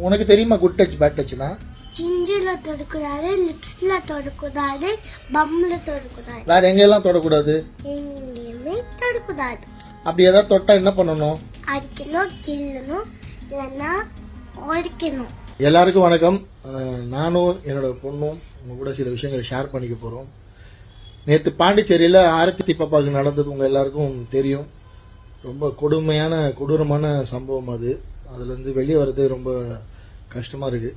உனக்கு தெரியுமா good touch bad டச்னா? சிஞ்சில தொடக்கூடாது, லிப்ஸ்ல தொடக்கூடாது, பம்ல தொடக்கூடாது. வேற எங்கெல்லாம் தொடக்கூடாது? எங்கேயுமே தொடக்கூடாது. அப்படி ஏதாவது தொட்டா என்ன பண்ணணும்? அடிக்கணும், கிள்ளணும், இல்லைன்னா உடைக்கணும். எல்லாருக்கும் வணக்கம். நானும் என்னோட பொண்ணும் உங்க கூட சில விஷயங்களை ஷேர் பண்ணிக்க போறோம். நேற்று பாண்டிச்சேரியில ஆரத்தி பாப்பாவுக்கு நடந்தது உங்க எல்லாருக்கும் தெரியும். ரொம்ப கொடூரமான சம்பவம் அது. அதுல இருந்து வெளியே வர்றது ரொம்ப கஷ்டமா இருக்கு.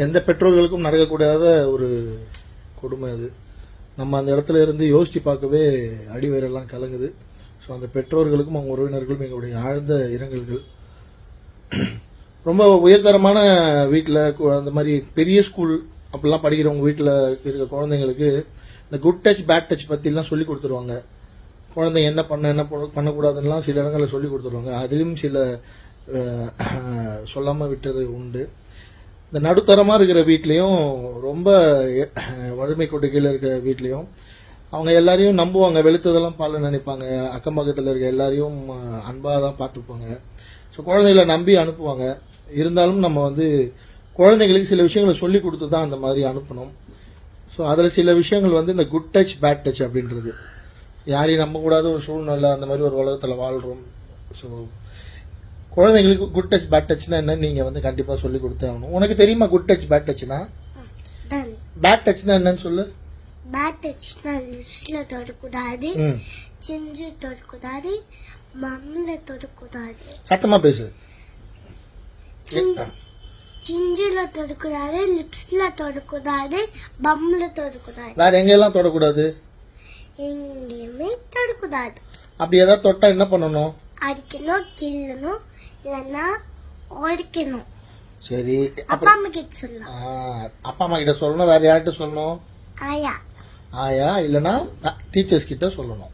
எந்த பெற்றோர்களுக்கும் நடக்கக்கூடாத ஒரு கொடுமை அது. நம்ம அந்த இடத்துல இருந்து யோசிச்சு பார்க்கவே அடிவயிறெல்லாம் கலங்குது. ஸோ அந்த பெற்றோர்களுக்கும் அவங்க உறவினர்களும் எங்களுடைய ஆழ்ந்த இரங்கல்கள். ரொம்ப உயர்தரமான வீட்டில் அந்த மாதிரி பெரிய ஸ்கூல் அப்படிலாம் படிக்கிறவங்க வீட்டில் இருக்க குழந்தைங்களுக்கு இந்த குட் டச் பேட் டச் பற்றிலாம் சொல்லி கொடுத்துருவாங்க. குழந்தைங்க என்ன பண்ணக்கூடாதுன்னெலாம் சில இடங்களில் சொல்லி கொடுத்துருவாங்க. அதிலும் சில சொல்லாமல் விட்டது உண்டு. இந்த நடுத்தரமாக இருக்கிற வீட்லேயும் ரொம்ப வறுமை கொண்டு கீழே இருக்க வீட்லேயும் அவங்க எல்லாரையும் நம்புவாங்க. வெளுத்ததெல்லாம் பால் நினைப்பாங்க. அக்கம் பக்கத்தில் இருக்க எல்லாரையும் அன்பாக தான் பார்த்துப்பாங்க. ஸோ குழந்தைகளை நம்பி அனுப்புவாங்க. இருந்தாலும் நம்ம குழந்தைங்களுக்கு சில விஷயங்களை சொல்லி கொடுத்து தான் அந்த மாதிரி அனுப்பணும். ஸோ அதில் சில விஷயங்கள் இந்த குட் டச் பேட் டச் அப்படின்றது யாரையும் நம்பக்கூடாத ஒரு சூழ்நிலை, அந்த மாதிரி ஒரு உலகத்தில் வாழ்கிறோம். ஸோ குழந்தைங்களுக்கு குட் டச் பேட் டச்னா என்ன நீங்கள் கண்டிப்பாக சொல்லி கொடுத்தே ஆகணும். உனக்கு தெரியுமா குட் டச் பேட் டச்னா? பேட் டச்னா என்னன்னு சொல்லு. பேட் டச்னா லிப்ஸ்ல தொடக்கூடாது, சிஞ்சு தொடக்கூடாது, மம்ல தொடக்கூடாது. சத்தமா பேசு. சிஞ்சில தொடக்கூடாது, லிப்ஸ்ல தொடக்கூடாது, பம்ல தொடக்கூடாது. வேற எங்கெல்லாம் தொடக்கூடாது? எங்கேயுமே தொடக்கூடாது. அப்படி ஏதாவது தொட்டா என்ன பண்ணணும்? அடிக்கணும், கிள்ளணும், இல்லைன்னா உடைக்கணும். சரி, அப்பா அம்மா கிட்ட சொல்லலாம். அப்பா அம்மா கிட்ட சொல்லணும். வேற யார்கிட்ட சொல்லணும்? ஆயா இல்லைன்னா டீச்சர்ஸ் கிட்ட சொல்லணும்.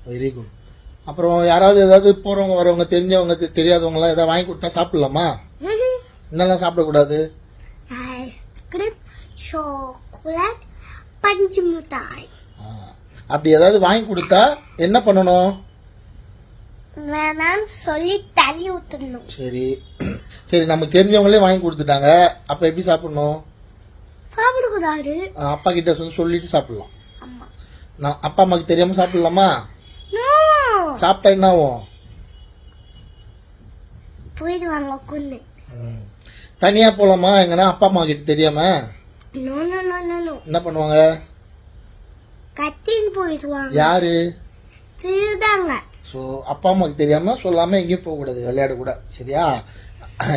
Very good. அப்புறம் யாராவது ஏதாவது போறவங்க வரவங்க தெரிஞ்சவங்க தெரியாதவங்க எல்லாம் ஏதாவது வாங்கி கொடுத்தா சாப்பிடலாமா? என்னெல்லாம் சாப்பிடக்கூடாது? ஐஸ்கிரீம், சாக்லேட், பஞ்சு மிட்டாய். அப்படி ஏதாவது வாங்கி கொடுத்தா என்ன பண்ணணும்? வேணாம்னு சொல்லி தண்ணி ஊத்தணும். சரி சரி, நமக்கு தெரிஞ்சவங்களே வாங்கி கொடுத்துட்டாங்க. அப்ப எப்படி சாப்பிடணும்? சாப்பிடக்கூடாது. அப்பா கிட்ட சொல்லிட்டு சாப்பிடலாம். நான் அப்பா அம்மாக்கு தெரியாம சாப்பிடலாமா? சாப்பிட்டா என்ன ஆகும்? போயிடுவாங்க கொண்டு. தனியா போலாமா எங்கன்னா அப்பா அம்மா கிட்ட தெரியாம? என்ன பண்ணுவாங்க? கத்தின்னு போயிடுவாங்க. யாரு? திருடாங்க. சோ அப்பா அம்மாக்கு தெரியாம சொல்லாம எங்கேயும் போக கூடாது, விளையாட கூட. சரியா?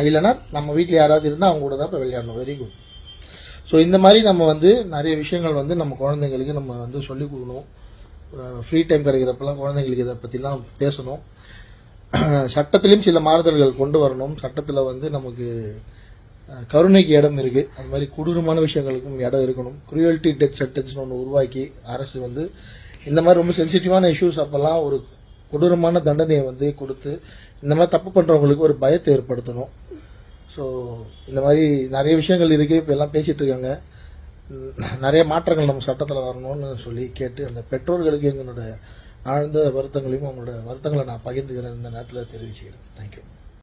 இல்லைன்னா நம்ம வீட்டுல யாராவது இருந்தா அவங்க கூட தான் விளையாடணும். Very good. ஸோ இந்த மாதிரி நம்ம நிறைய விஷயங்கள் நம்ம குழந்தைங்களுக்கு நம்ம சொல்லிக் கொடுக்கணும். ஃப்ரீ டைம் கிடைக்கிறப்பெல்லாம் குழந்தைங்களுக்கு இதை பற்றிலாம் பேசணும். சட்டத்திலையும் சில மாறுதல்கள் கொண்டு வரணும். சட்டத்தில் நமக்கு கருணைக்கு இடம் இருக்கு. அந்த மாதிரி கொடூரமான விஷயங்களுக்கும் இடம் இருக்கணும். குரூயல்டி டெத் சென்டென்ஸ் ஒன்று உருவாக்கி அரசு இந்த மாதிரி ரொம்ப சென்சிட்டிவான இஷ்யூஸ் அப்பெல்லாம் ஒரு கொடூரமான தண்டனையை கொடுத்து இந்த மாதிரி தப்பு பண்றவங்களுக்கு ஒரு பயத்தை ஏற்படுத்தணும். ஸோ இந்த மாதிரி நிறைய விஷயங்கள் இருக்கு. இப்போ எல்லாம் பேசிட்டு இருக்காங்க. நிறைய மாற்றங்கள் நம்ம சட்டத்தில் வரணும்னு சொல்லி கேட்டு அந்த பெற்றோர்களுக்கு எங்களோட ஆழ்ந்த வருத்தங்களையும் அவங்களோட வருத்தங்களை நான் பகிர்ந்துக்கிறேன் இந்த நேரத்தில் தெரிவிச்சுக்கிறேன். தேங்க்யூ.